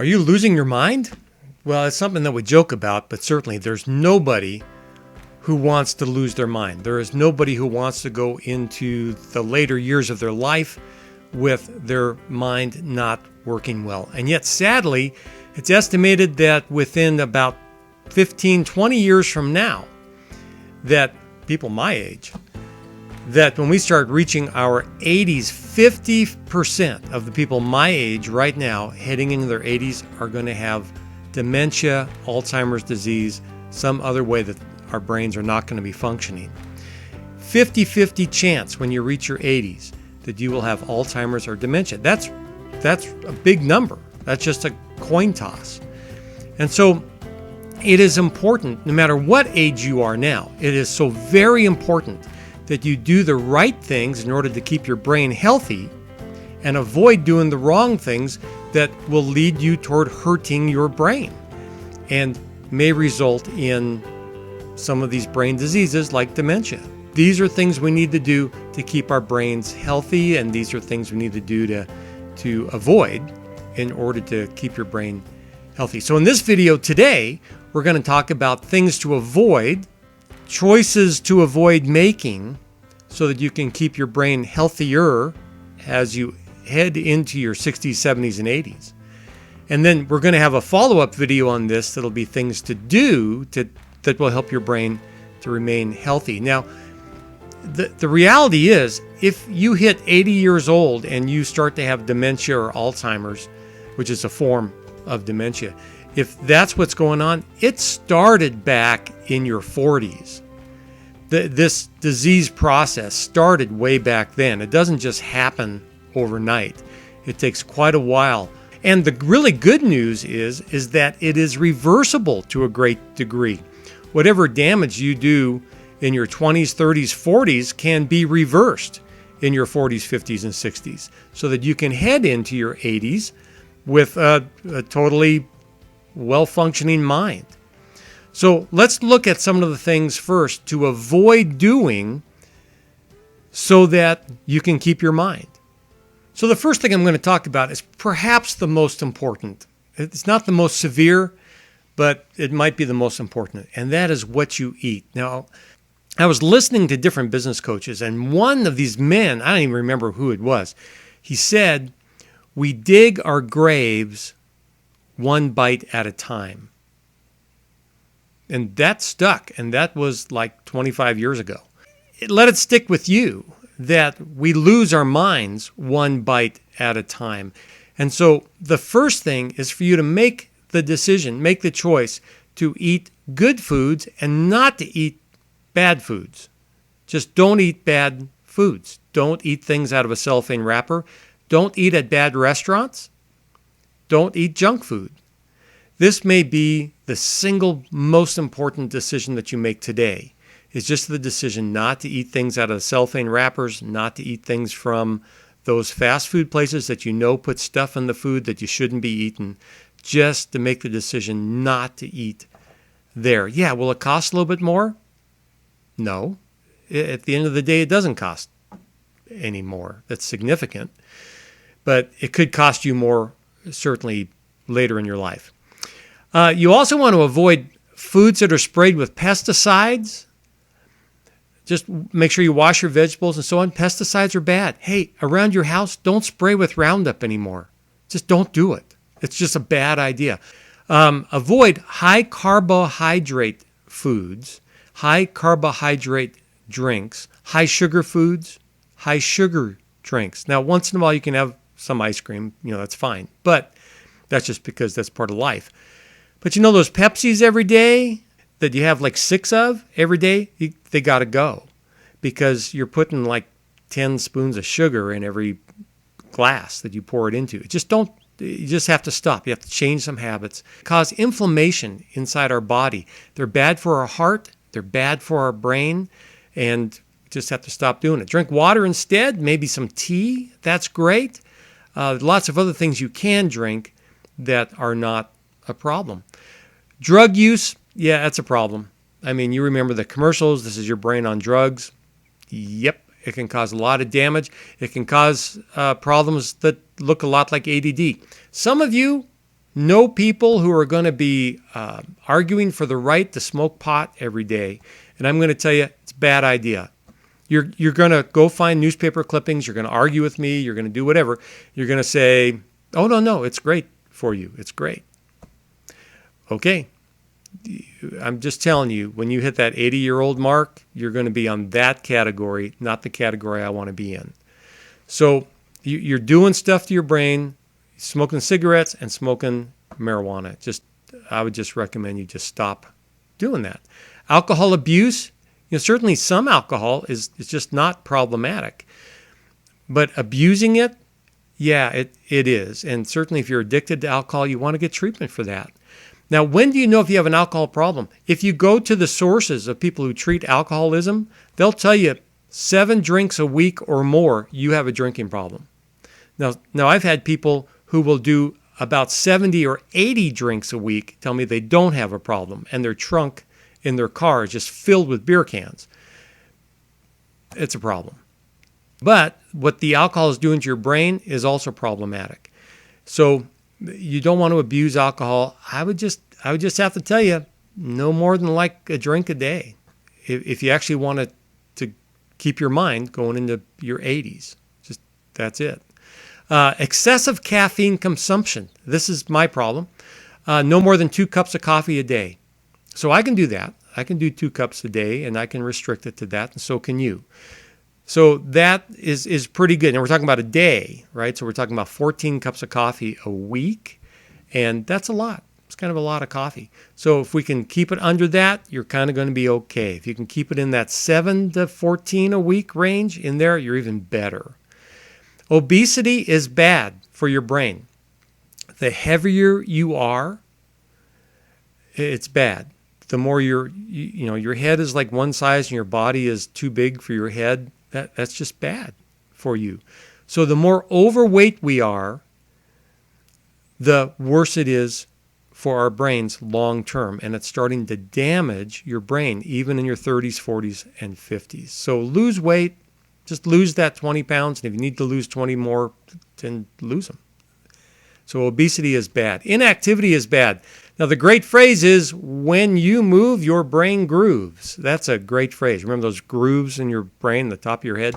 Are you losing your mind? Well, it's something that we joke about, but certainly there's nobody who wants to lose their mind. There is nobody who wants to go into the later years of their life with their mind not working well. And yet, sadly, it's estimated that within about 15, 20 years from now, that people my age, that when we start reaching our 80s, 50% of the people my age right now, heading into their 80s, are going to have dementia, Alzheimer's disease, some other way that our brains are not going to be functioning. 50-50 chance when you reach your 80s that you will have Alzheimer's or dementia. That's a big number. That's just a coin toss. And so it is important, no matter what age you are now, it is so very important that you do the right things in order to keep your brain healthy and avoid doing the wrong things that will lead you toward hurting your brain and may result in some of these brain diseases like dementia. These are things we need to do to keep our brains healthy, and these are things we need to do to avoid in order to keep your brain healthy. So in this video today, we're going to talk about things to avoid, choices to avoid making so that you can keep your brain healthier as you head into your 60s, 70s, and 80s. And then we're going to have a follow-up video on this that'll be things to do that will help your brain to remain healthy. Now, the reality is, if you hit 80 years old and you start to have dementia or Alzheimer's, which is a form of dementia, if that's what's going on, it started back in your 40s. This disease process started way back then. It doesn't just happen overnight. It takes quite a while. And the really good news is that it is reversible to a great degree. Whatever damage you do in your 20s, 30s, 40s can be reversed in your 40s, 50s, and 60s so that you can head into your 80s with a totally well-functioning mind. So let's look at some of the things first to avoid doing so that you can keep your mind. So the first thing I'm going to talk about is perhaps the most important. It's not the most severe, but it might be the most important, and that is what you eat. Now, I was listening to different business coaches, and one of these men, I don't even remember who it was, he said, "We dig our graves one bite at a time." And that stuck, and that was like 25 years ago. Let it stick with you that we lose our minds one bite at a time. And so the first thing is for you to make the decision, make the choice to eat good foods and not to eat bad foods. Just don't eat bad foods. Don't eat things out of a cellophane wrapper. Don't eat at bad restaurants. Don't eat junk food. This may be the single most important decision that you make today. It's just the decision not to eat things out of cellophane wrappers, not to eat things from those fast food places that you know put stuff in the food that you shouldn't be eating. Just to make the decision not to eat there. Yeah, will it cost a little bit more? No. At the end of the day, it doesn't cost any more. That's significant. But it could cost you more, certainly, later in your life. You also want to avoid foods that are sprayed with pesticides. Just make sure you wash your vegetables and so on. Pesticides are bad. Hey, around your house, don't spray with Roundup anymore. Just don't do it. It's just a bad idea. Avoid high carbohydrate foods, high carbohydrate drinks, high sugar foods, high sugar drinks. Now, once in a while you can have some ice cream, that's fine. But that's just because that's part of life. But those Pepsis every day that you have like 6 of every day, they got to go because you're putting like 10 spoons of sugar in every glass that you pour it into. You just have to stop. You have to change some habits. Cause inflammation inside our body. They're bad for our heart. They're bad for our brain. And just have to stop doing it. Drink water instead, maybe some tea. That's great. Lots of other things you can drink that are not a problem. Drug use, yeah, that's a problem. I mean, you remember the commercials. This is your brain on drugs. Yep, it can cause a lot of damage. It can cause problems that look a lot like ADD. Some of you Know people who are going to be arguing for the right to smoke pot every day. And I'm going to tell you, it's a bad idea. You're going to go find newspaper clippings. You're going to argue with me. You're going to do whatever. You're going to say, oh, no, it's great for you. It's great. Okay. I'm just telling you, when you hit that 80-year-old mark, you're going to be on that category, not the category I want to be in. So you're doing stuff to your brain, smoking cigarettes and smoking marijuana. I would just recommend you just stop doing that. Alcohol abuse, certainly some alcohol is just not problematic. But abusing it, yeah, it is. And certainly if you're addicted to alcohol, you want to get treatment for that. Now, when do you know if you have an alcohol problem? If you go to the sources of people who treat alcoholism, they'll tell you 7 drinks a week or more, you have a drinking problem. Now I've had people who will do about 70 or 80 drinks a week tell me they don't have a problem, and their trunk in their car is just filled with beer cans. It's a problem. But what the alcohol is doing to your brain is also problematic. So you don't want to abuse alcohol. I would just have to tell you, no more than like a drink a day, if you actually want to keep your mind going into your 80s. Just that's it. Excessive caffeine consumption. This is my problem. No more than 2 cups of coffee a day. So I can do that. I can do 2 cups a day, and I can restrict it to that, and so can you. So that is pretty good. And we're talking about a day, right? So we're talking about 14 cups of coffee a week, and that's a lot. It's kind of a lot of coffee. So if we can keep it under that, you're kind of going to be okay. If you can keep it in that 7 to 14 a week range in there, you're even better. Obesity is bad for your brain. The heavier you are, it's bad. The more your head is like one size and your body is too big for your head, that's just bad for you. So the more overweight we are, the worse it is for our brains long term. And it's starting to damage your brain, even in your 30s, 40s, and 50s. So lose weight. Just lose that 20 pounds. And if you need to lose 20 more, then lose them. So obesity is bad. Inactivity is bad. Now, the great phrase is, when you move, your brain grooves. That's a great phrase. Remember those grooves in your brain, the top of your head?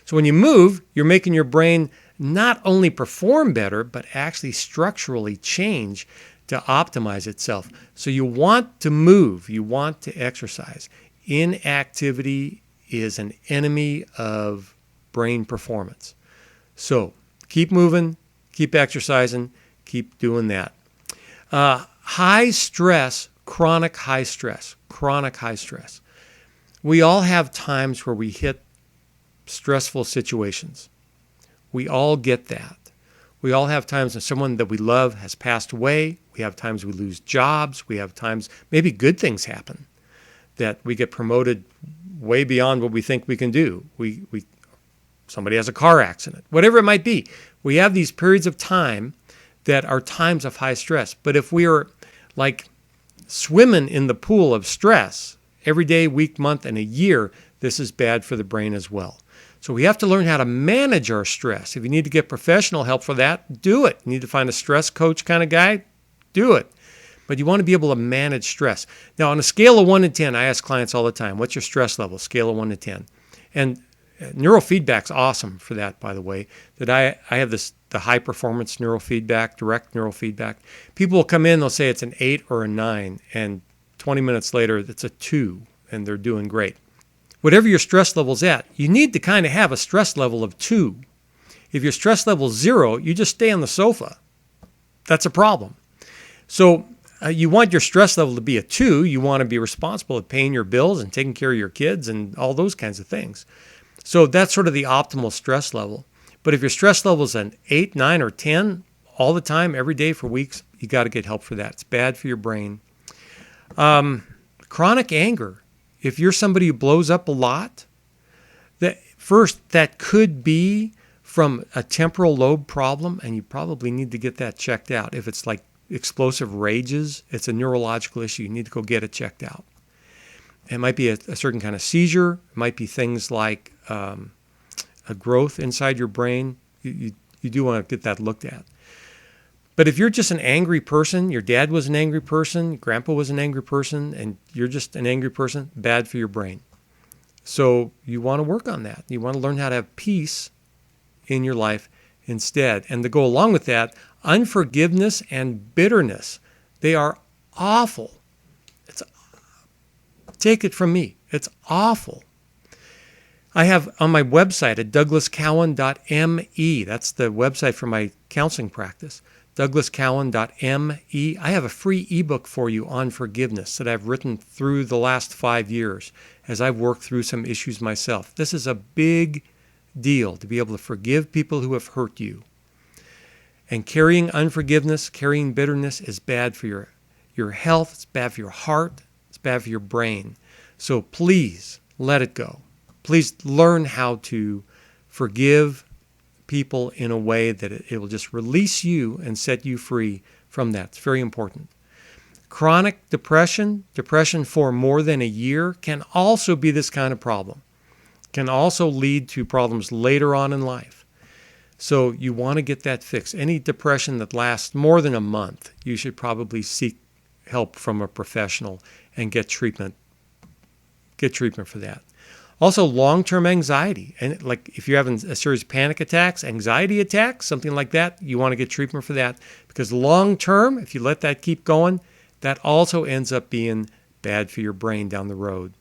So when you move, you're making your brain not only perform better, but actually structurally change to optimize itself. So you want to move. You want to exercise. Inactivity is an enemy of brain performance. So keep moving, keep exercising, keep doing that. High stress, chronic high stress. We all have times where we hit stressful situations. We all get that. We all have times when someone that we love has passed away. We have times we lose jobs. We have times maybe good things happen, that we get promoted way beyond what we think we can do. Somebody has a car accident, whatever it might be. We have these periods of time that are times of high stress. But if we are like swimming in the pool of stress every day, week, month, and a year, this is bad for the brain as well. So we have to learn how to manage our stress. If you need to get professional help for that, do it. You need to find a stress coach kind of guy, do it. But you want to be able to manage stress. Now, on a scale of 1 to 10, I ask clients all the time, what's your stress level? Scale of 1 to 10. And neurofeedback's awesome for that, by the way. That I have the high performance neurofeedback, direct neurofeedback. People will come in, they'll say it's an 8 or a 9, and 20 minutes later, it's a 2, and they're doing great. Whatever your stress level's at, you need to kind of have a stress level of 2. If your stress level's 0, you just stay on the sofa. That's a problem. So you want your stress level to be a 2. You want to be responsible at paying your bills and taking care of your kids and all those kinds of things. So that's sort of the optimal stress level. But if your stress level is an 8, 9, or 10 all the time, every day for weeks, you got to get help for that. It's bad for your brain. Chronic anger. If you're somebody who blows up a lot, that could be from a temporal lobe problem, and you probably need to get that checked out. If it's like explosive rages, it's a neurological issue. You need to go get it checked out. It might be a certain kind of seizure. It might be things like a growth inside your brain. You do want to get that looked at. But if you're just an angry person, your dad was an angry person, grandpa was an angry person, and you're just an angry person, bad for your brain. So you want to work on that. You want to learn how to have peace in your life instead. And to go along with that, unforgiveness and bitterness, they are awful. Take it from me. It's awful. I have on my website at douglascowan.me. That's the website for my counseling practice. douglascowan.me. I have a free ebook for you on forgiveness that I've written through the last 5 years as I've worked through some issues myself. This is a big deal to be able to forgive people who have hurt you. And carrying unforgiveness, carrying bitterness is bad for your health. It's bad for your heart. It's bad for your brain. So please let it go. Please learn how to forgive people in a way that it will just release you and set you free from that. It's very important. Chronic depression for more than a year, can also be this kind of problem. Can also lead to problems later on in life. So you want to get that fixed. Any depression that lasts more than a month, you should probably seek help from a professional and get treatment. Get treatment for that. Also, long-term anxiety. And like if you're having a series of panic attacks, anxiety attacks, something like that, you want to get treatment for that. Because long-term, if you let that keep going, that also ends up being bad for your brain down the road.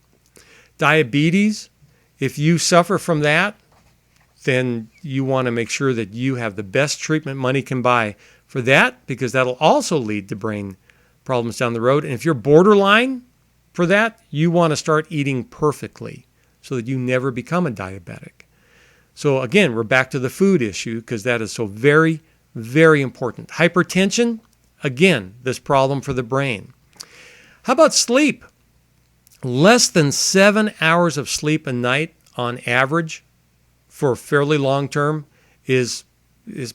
Diabetes, if you suffer from that, then you want to make sure that you have the best treatment money can buy for that, because that'll also lead to brain problems down the road. And if you're borderline for that, you want to start eating perfectly so that you never become a diabetic. So again, we're back to the food issue because that is so very, very important. Hypertension, again, this problem for the brain. How about sleep? Less than 7 hours of sleep a night on average for fairly long term is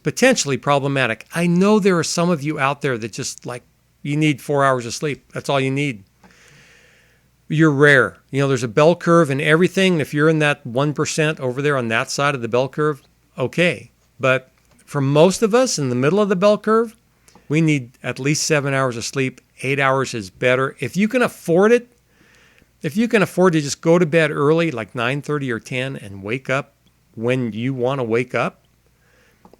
potentially problematic. I know there are some of you out there that just like, you need 4 hours of sleep. That's all you need. You're rare. There's a bell curve and everything. If you're in that 1% over there on that side of the bell curve, okay. But for most of us in the middle of the bell curve, we need at least 7 hours of sleep. 8 hours is better. If you can afford it, if you can afford to just go to bed early, like 9:30 or 10, and wake up when you want to wake up,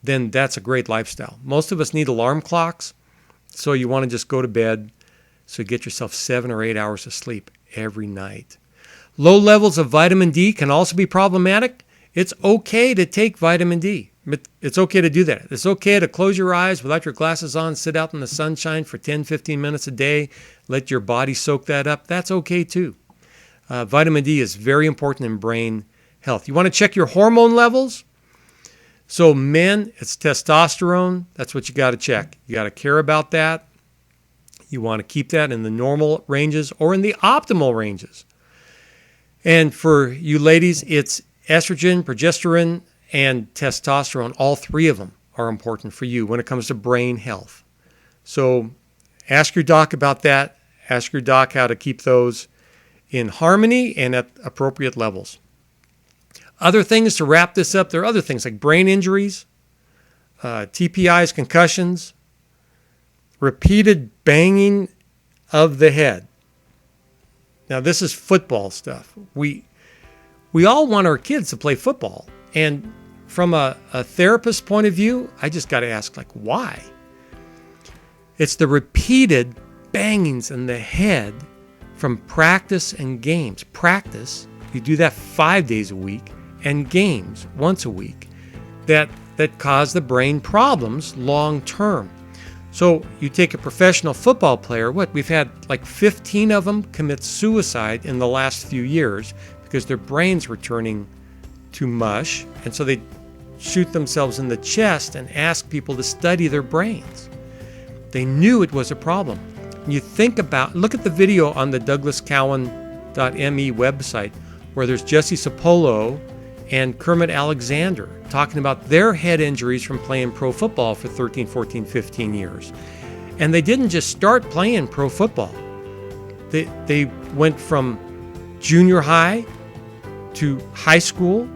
then that's a great lifestyle. Most of us need alarm clocks, so you want to just go to bed, so get yourself 7 or 8 hours of sleep every night. Low levels of vitamin D can also be problematic. It's okay to take vitamin D. It's okay to do that. It's okay to close your eyes without your glasses on, sit out in the sunshine for 10, 15 minutes a day, let your body soak that up. That's okay too. Vitamin D is very important in brain health. You want to check your hormone levels? So men, it's testosterone. That's what you got to check. You got to care about that. You want to keep that in the normal ranges or in the optimal ranges. And for you ladies, it's estrogen, progesterone, and testosterone. All three of them are important for you when it comes to brain health. So ask your doc about that. Ask your doc how to keep those in harmony and at appropriate levels. Other things to wrap this up, there are other things like brain injuries, TPIs, concussions, repeated banging of the head. Now, this is football stuff. We all want our kids to play football. And from a therapist point of view, I just got to ask, like, why? It's the repeated bangings in the head from practice and games. Practice, you do that 5 days a week, and games once a week that cause the brain problems long term. So you take a professional football player, we've had like 15 of them commit suicide in the last few years because their brains were turning to mush, and so they shoot themselves in the chest and ask people to study their brains. They knew it was a problem. You look at the video on the douglascowan.me website where there's Jesse Sapolo and Kermit Alexander talking about their head injuries from playing pro football for 13, 14, 15 years. And they didn't just start playing pro football. They went from junior high to high school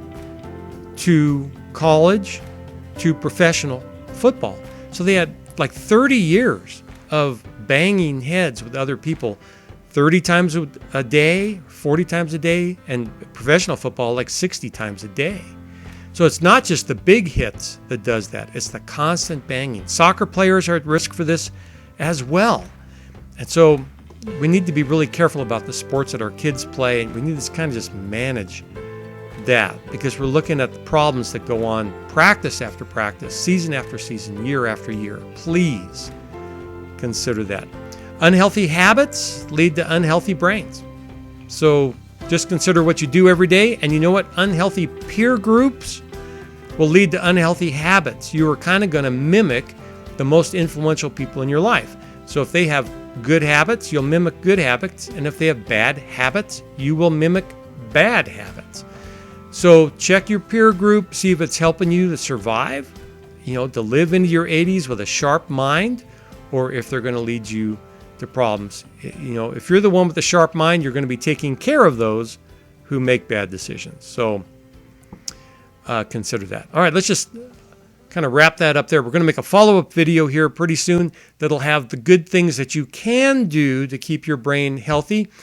to college to professional football. So they had like 30 years of banging heads with other people 30 times a day, 40 times a day, and professional football like 60 times a day. So it's not just the big hits that does that. It's the constant banging. Soccer players are at risk for this as well. And so we need to be really careful about the sports that our kids play, and we need to kind of just manage that, because we're looking at the problems that go on practice after practice, season after season, year after year. Please consider that. Unhealthy habits lead to unhealthy brains. So just consider what you do every day, and you know what? Unhealthy peer groups will lead to unhealthy habits. You are kind of going to mimic the most influential people in your life. So if they have good habits, you'll mimic good habits, and if they have bad habits, you will mimic bad habits. So check your peer group, see if it's helping you to survive, to live into your 80s with a sharp mind, or if they're going to lead you to problems. If you're the one with the sharp mind, you're going to be taking care of those who make bad decisions. So consider that. All right, let's just kind of wrap that up there. We're going to make a follow-up video here pretty soon that'll have the good things that you can do to keep your brain healthy.